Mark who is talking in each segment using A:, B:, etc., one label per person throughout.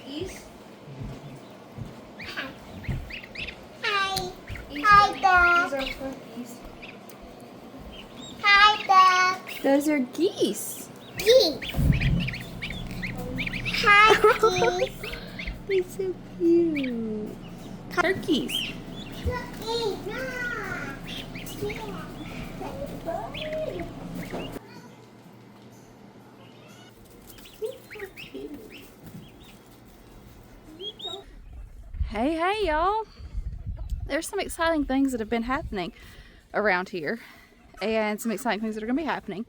A: geese?
B: Hi.
A: These
B: Hi,
A: are
B: Dad.
A: geese.
B: Hi, Dad.
C: Those are geese.
B: Geese. Hi, geese.
C: They're so cute. Turkeys.
B: Cookie.
C: Hey, y'all. There's some exciting things that have been happening around here, and some exciting things that are going to be happening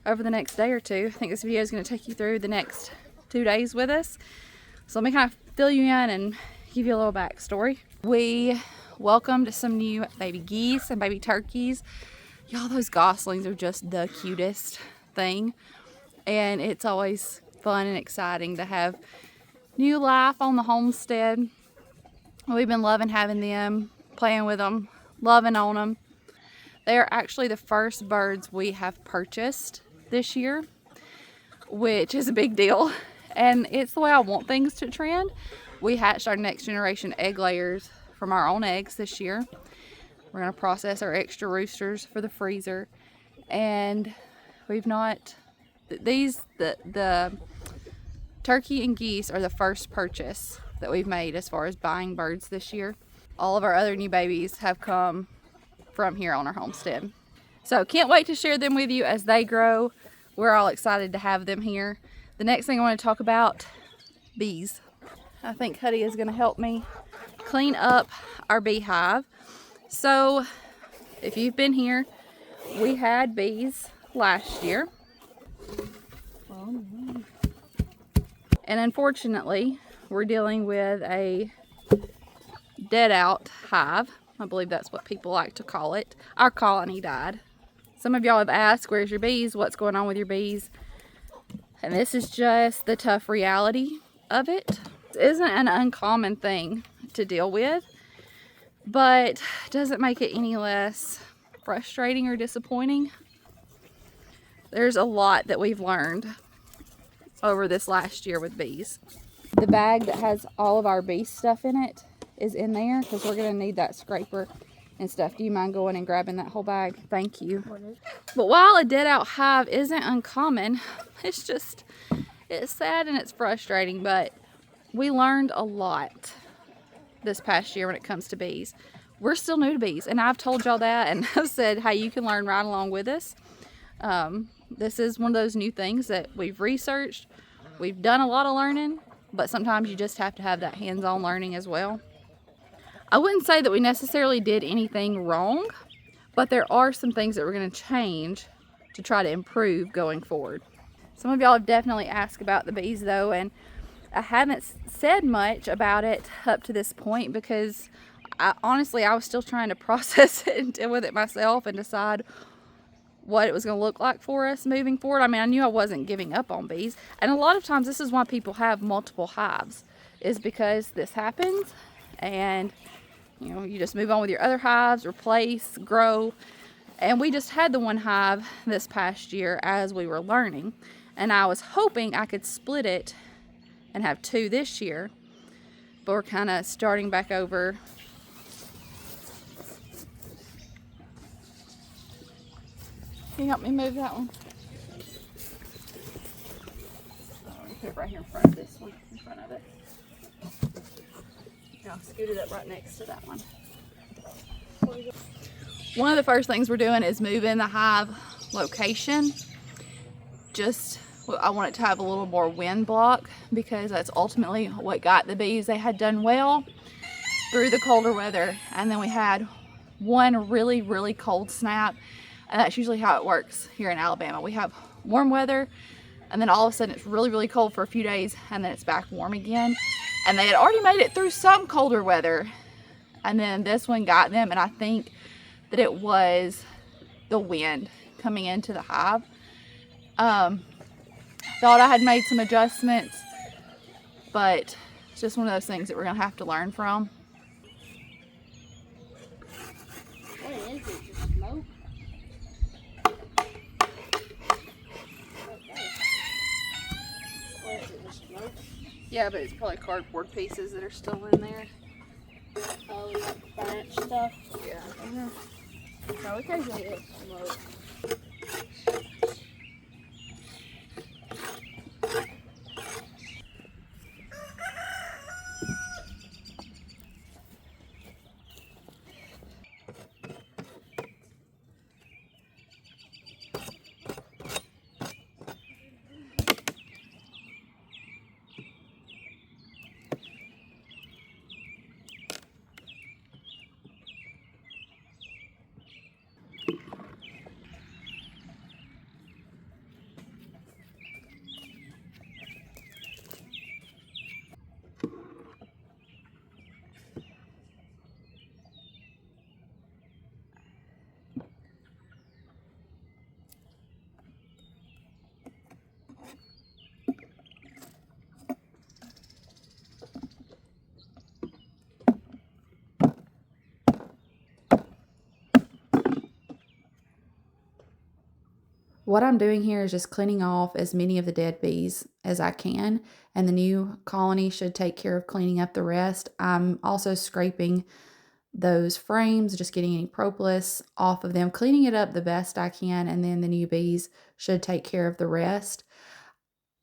C: over the next day or two. I think this video is going to take you through the next 2 days with us. So let me kind of fill you in and give you a little backstory. We welcomed some new baby geese and baby turkeys. Y'all, those goslings are just the cutest thing, and it's always fun and exciting to have new life on the homestead. We've been loving having them, playing with them, loving on them. They are actually the first birds we have purchased this year, which is a big deal, and it's the way I want things to trend. We hatched our next generation egg layers from our own eggs this year. We're going to process our extra roosters for the freezer, and we've not, the turkey and geese are the first purchase that we've made as far as buying birds this year. All of our other new babies have come from here on our homestead. So can't wait to share them with you as they grow. We're all excited to have them here. The next thing I want to talk about, bees. I think Huddy is going to help me clean up our beehive. So if you've been here, we had bees last year. And unfortunately, we're dealing with a dead out hive. I believe that's what people like to call it. Our colony died. Some of y'all have asked, where's your bees? What's going on with your bees? And this is just the tough reality of it. It isn't an uncommon thing to deal with, but doesn't make it any less frustrating or disappointing. There's a lot that we've learned over this last year with bees. The bag that has all of our bee stuff in it is in there because we're going to need that scraper and stuff. Do you mind going and grabbing that whole bag? Thank you. But while a dead out hive isn't uncommon, it's sad and it's frustrating, but we learned a lot this past year when it comes to bees. We're still new to bees, and I've told y'all that, and I've said, hey, you can learn right along with us. This is one of those new things that we've researched. We've done a lot of learning, but sometimes you just have to have that hands-on learning as well. I wouldn't say that we necessarily did anything wrong, but there are some things that we're going to change to try to improve going forward. Some of y'all have definitely asked about the bees though, and I haven't said much about it up to this point because honestly I was still trying to process it and deal with it myself and decide what it was going to look like for us moving forward. I mean, I knew I wasn't giving up on bees, and a lot of times this is why people have multiple hives, is because this happens and you know, you just move on with your other hives, replace, grow. And we just had the one hive this past year as we were learning, and I was hoping I could split it and have 2 this year, but we're kind of starting back over. Can you help me move that one? Put it right here in front of this one, in front of it. I'll scoot it up right next to that one. One of the first things we're doing is moving the hive location. I want it to have a little more wind block because that's ultimately what got the bees. They had done well through the colder weather, and then we had one really, really cold snap, and that's usually how it works here in Alabama. We have warm weather, and then all of a sudden it's really, really cold for a few days, and then it's back warm again. And they had already made it through some colder weather, and then this one got them, and I think that it was the wind coming into the hive. Thought I had made some adjustments, but it's just one of those things that we're going to have to learn from.
A: What is it? Just smoke? Okay. What is it? Just smoke?
C: Yeah, but it's probably cardboard pieces that are still in there.
A: Oh, like burnt stuff.
C: Yeah. No, occasionally it's smoke. What I'm doing here is just cleaning off as many of the dead bees as I can, and the new colony should take care of cleaning up the rest. I'm also scraping those frames, just getting any propolis off of them, cleaning it up the best I can, and then the new bees should take care of the rest.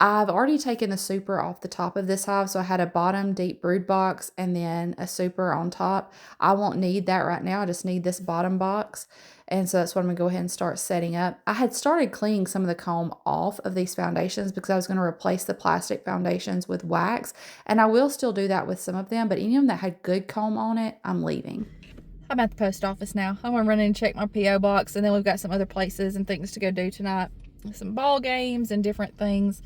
C: I've already taken the super off the top of this hive, so I had a bottom deep brood box and then a super on top. I won't need that right now. I just need this bottom box, and so that's what I'm going to go ahead and start setting up. I had started cleaning some of the comb off of these foundations because I was going to replace the plastic foundations with wax, and I will still do that with some of them, but any of them that had good comb on it, I'm leaving. I'm at the post office now. I'm going to run in and check my P.O. box, and then we've got some other places and things to go do tonight. Some ball games and different things.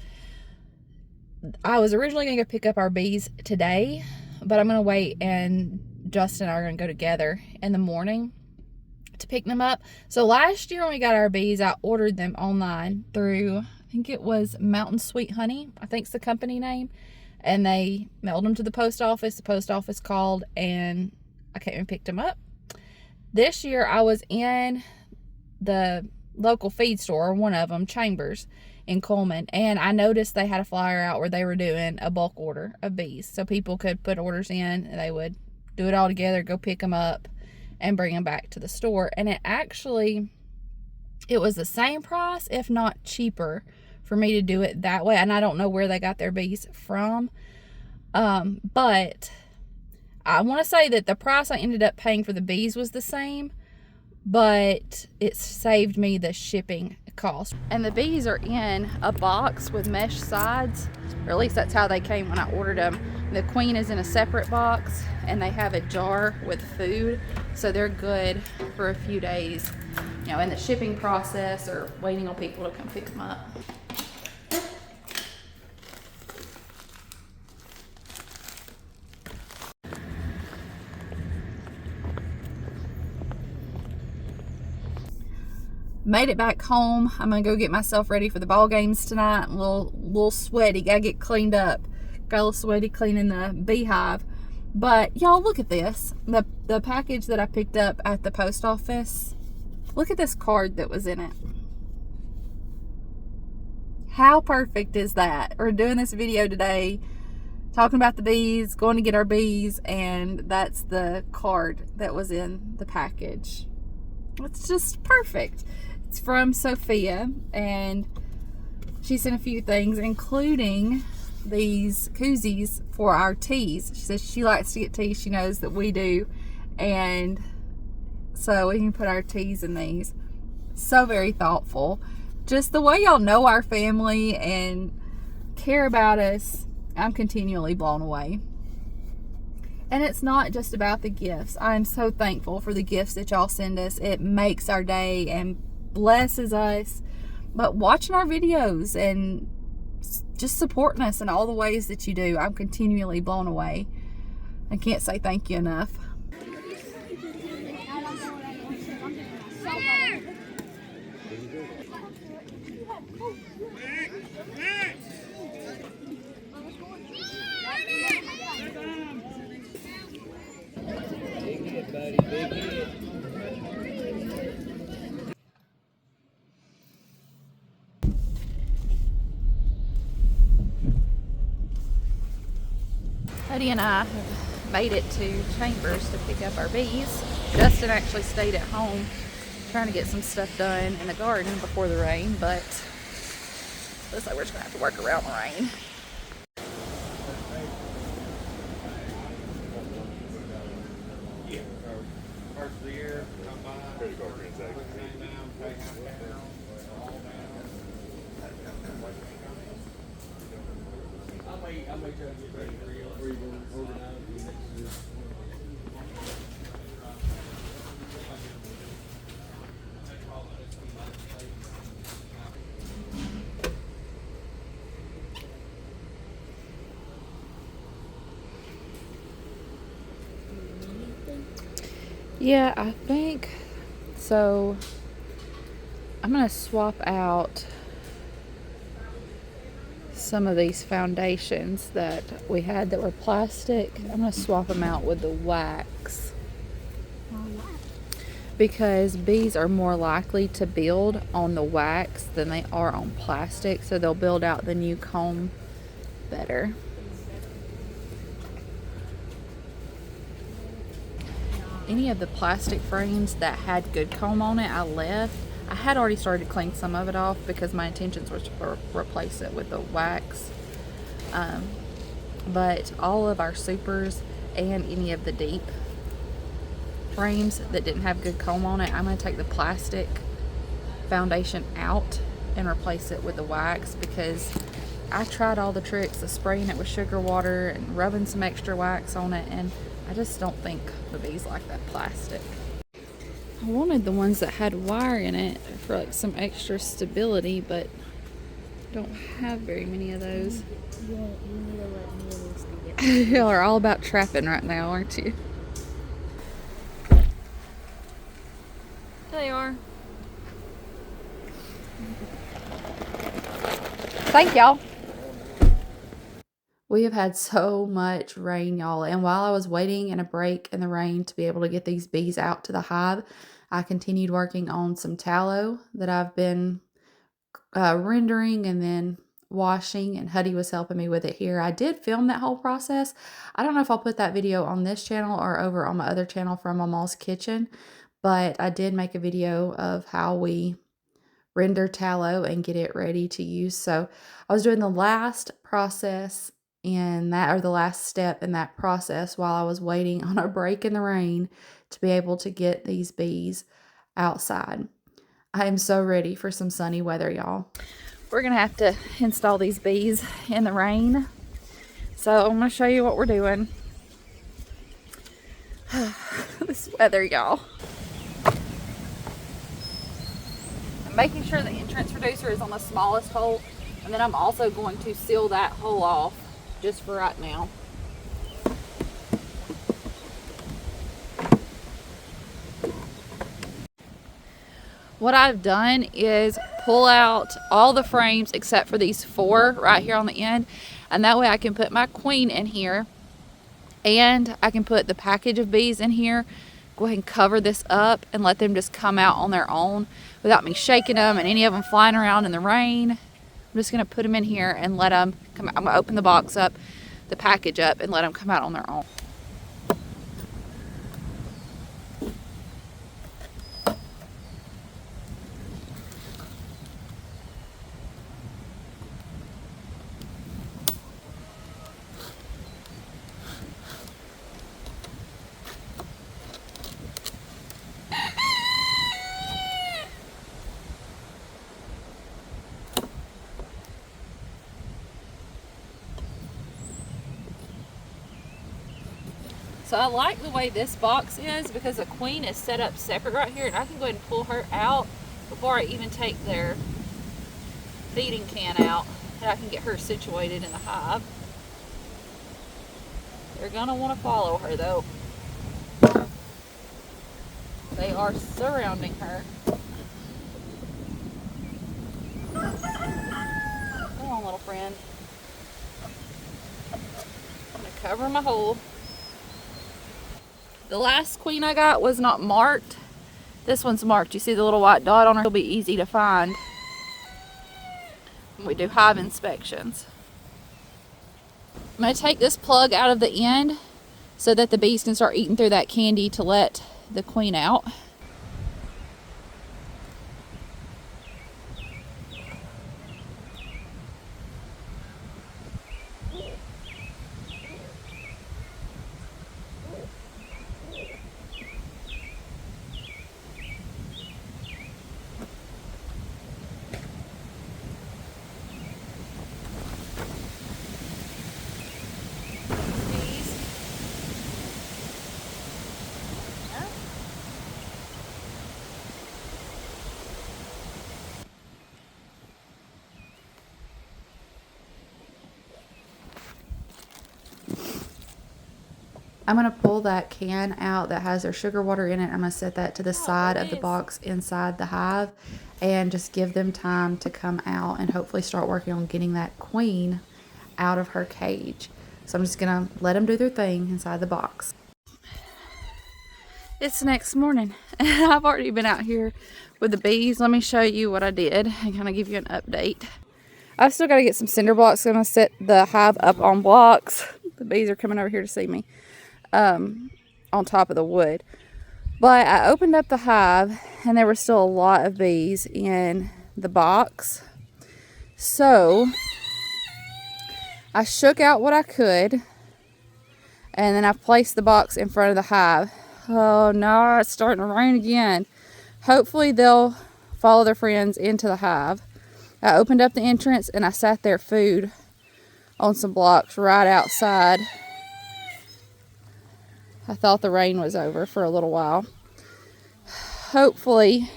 C: I was originally going to go pick up our bees today, but I'm going to wait, and Justin and I are going to go together in the morning to pick them up. So last year when we got our bees, I ordered them online through, I think it was Mountain Sweet Honey, I think's the company name, and they mailed them to the post office. The post office called, and I came and picked them up. This year I was in the local feed store, one of them, Chambers, in Coleman, and I noticed they had a flyer out where they were doing a bulk order of bees, so people could put orders in and they would do it all together, go pick them up and bring them back to the store. And it was the same price, if not cheaper, for me to do it that way. And I don't know where they got their bees from, but I want to say that the price I ended up paying for the bees was the same, but it saved me the shipping cost. And the bees are in a box with mesh sides, or at least that's how they came when I ordered them. The queen is in a separate box, and they have a jar with food, so they're good for a few days, you know, in the shipping process or waiting on people to come pick them up. Made it back home. I'm gonna go get myself ready for the ball games tonight. A little sweaty. Gotta get cleaned up. Got a little sweaty cleaning the beehive. But y'all, look at this. The package that I picked up at the post office. Look at this card that was in it. How perfect is that? We're doing this video today, talking about the bees, going to get our bees, and that's the card that was in the package. It's just perfect. It's from Sophia, and she sent a few things, including these koozies for our teas. She says she likes to get teas. She knows that we do, and so we can put our teas in these. So very thoughtful. Just the way y'all know our family and care about us, I'm continually blown away. And it's not just about the gifts. I'm so thankful for the gifts that y'all send us. It makes our day and blesses us. But watching our videos and just supporting us in all the ways that you do, I'm continually blown away. I can't say thank you enough. Cody and I have made it to Chambers to pick up our bees. Justin actually stayed at home trying to get some stuff done in the garden before the rain, but looks like we're just gonna have to work around the rain. Yeah, I think so. I'm gonna swap out some of these foundations that we had that were plastic. I'm gonna swap them out with the wax because bees are more likely to build on the wax than they are on plastic, so they'll build out the new comb better. Any of the plastic frames that had good comb on it, I left. I had already started to clean some of it off because my intentions were to replace it with the wax. But all of our supers and any of the deep frames that didn't have good comb on it, I'm going to take the plastic foundation out and replace it with the wax, because I tried all the tricks of spraying it with sugar water and rubbing some extra wax on it, and I just don't think the bees like that plastic. I wanted the ones that had wire in it for like some extra stability, but I don't have very many of those.
A: You need to let me at least
C: Y'all are all about trapping right now, aren't you? There they are. Thank y'all. We have had so much rain, y'all, and while I was waiting in a break in the rain to be able to get these bees out to the hive, I continued working on some tallow that I've been rendering and then washing, and Huddy was helping me with it here. I did film that whole process. I don't know if I'll put that video on this channel or over on my other channel from Mama's Kitchen, but I did make a video of how we render tallow and get it ready to use. So I was doing the last process in that, or the last step in that process, while I was waiting on a break in the rain to be able to get these bees outside. I am so ready for some sunny weather, y'all. We're gonna have to install these bees in the rain, so I'm gonna show you what we're doing. This weather, y'all. I'm making sure the entrance reducer is on the smallest hole, and then I'm also going to seal that hole off just for right now. What I've done is pull out all the frames except for these 4 right here on the end, and that way I can put my queen in here and I can put the package of bees in here. Go ahead and cover this up and let them just come out on their own without me shaking them and any of them flying around in the rain. I'm just gonna put them in here and let them come out. I'm gonna open the box up, the package up, and let them come out on their own. So I like the way this box is because the queen is set up separate right here, and I can go ahead and pull her out before I even take their feeding can out, and I can get her situated in the hive. They're gonna want to follow her though. They are surrounding her. Come on, little friend. I'm gonna cover my hole. The last queen I got was not marked. This one's marked. You see the little white dot on her? It'll be easy to find when we do hive inspections. I'm going to take this plug out of the end so that the bees can start eating through that candy to let the queen out. I'm going to pull that can out that has their sugar water in it. I'm going to set that to the side of the box inside the hive and just give them time to come out and hopefully start working on getting that queen out of her cage. So I'm just going to let them do their thing inside the box. It's the next morning. I've already been out here with the bees. Let me show you what I did and kind of give you an update. I've still got to get some cinder blocks. I'm going to set the hive up on blocks. The bees are coming over here to see me. On top of the wood. But I opened up the hive and there were still a lot of bees in the box. So I shook out what I could and then I placed the box in front of the hive. Oh no, it's starting to rain again. Hopefully they'll follow their friends into the hive. I opened up the entrance and I sat their food on some blocks right outside. I thought the rain was over for a little while. Hopefully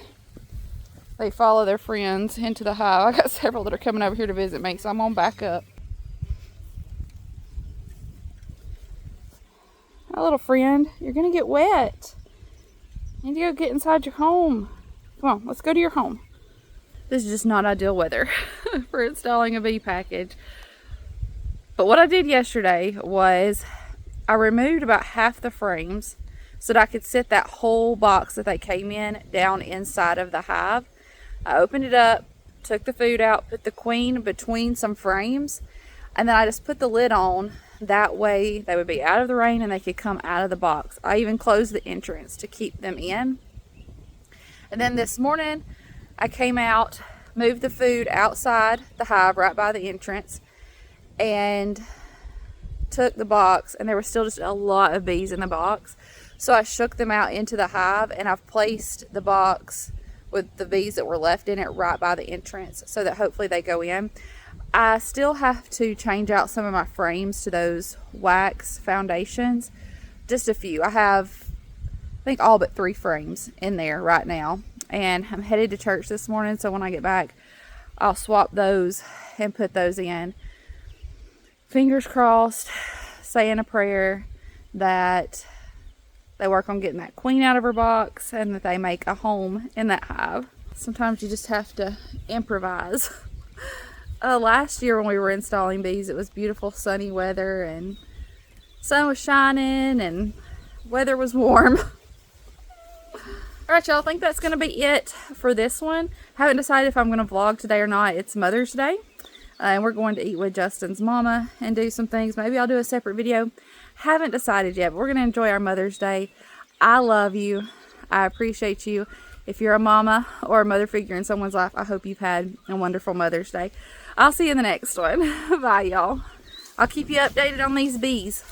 C: they follow their friends into the hive. I got several that are coming over here to visit me, so I'm gonna back up. My little friend, you're gonna get wet. You need to go get inside your home. Come on, let's go to your home. This is just not ideal weather for installing a bee package. But what I did yesterday was I removed about half the frames so that I could sit that whole box that they came in down inside of the hive. I opened it up, took the food out, put the queen between some frames, and then I just put the lid on. That way they would be out of the rain and they could come out of the box. I even closed the entrance to keep them in. And then this morning I came out, moved the food outside the hive right by the entrance, and took the box, and there was still just a lot of bees in the box. So I shook them out into the hive and I've placed the box with the bees that were left in it right by the entrance so that hopefully they go in. I still have to change out some of my frames to those wax foundations. Just a few. I have, I think, all but 3 frames in there right now. And I'm headed to church this morning, so when I get back, I'll swap those and put those in. Fingers crossed, saying a prayer that they work on getting that queen out of her box and that they make a home in that hive. Sometimes you just have to improvise. Last year when we were installing bees, it was beautiful sunny weather and sun was shining and weather was warm. Alright y'all, I think that's going to be it for this one. Haven't decided if I'm going to vlog today or not. It's Mother's Day. And we're going to eat with Justin's mama and do some things. Maybe I'll do a separate video. Haven't decided yet, but we're going to enjoy our Mother's Day. I love you. I appreciate you. If you're a mama or a mother figure in someone's life, I hope you've had a wonderful Mother's Day. I'll see you in the next one. Bye, y'all. I'll keep you updated on these bees.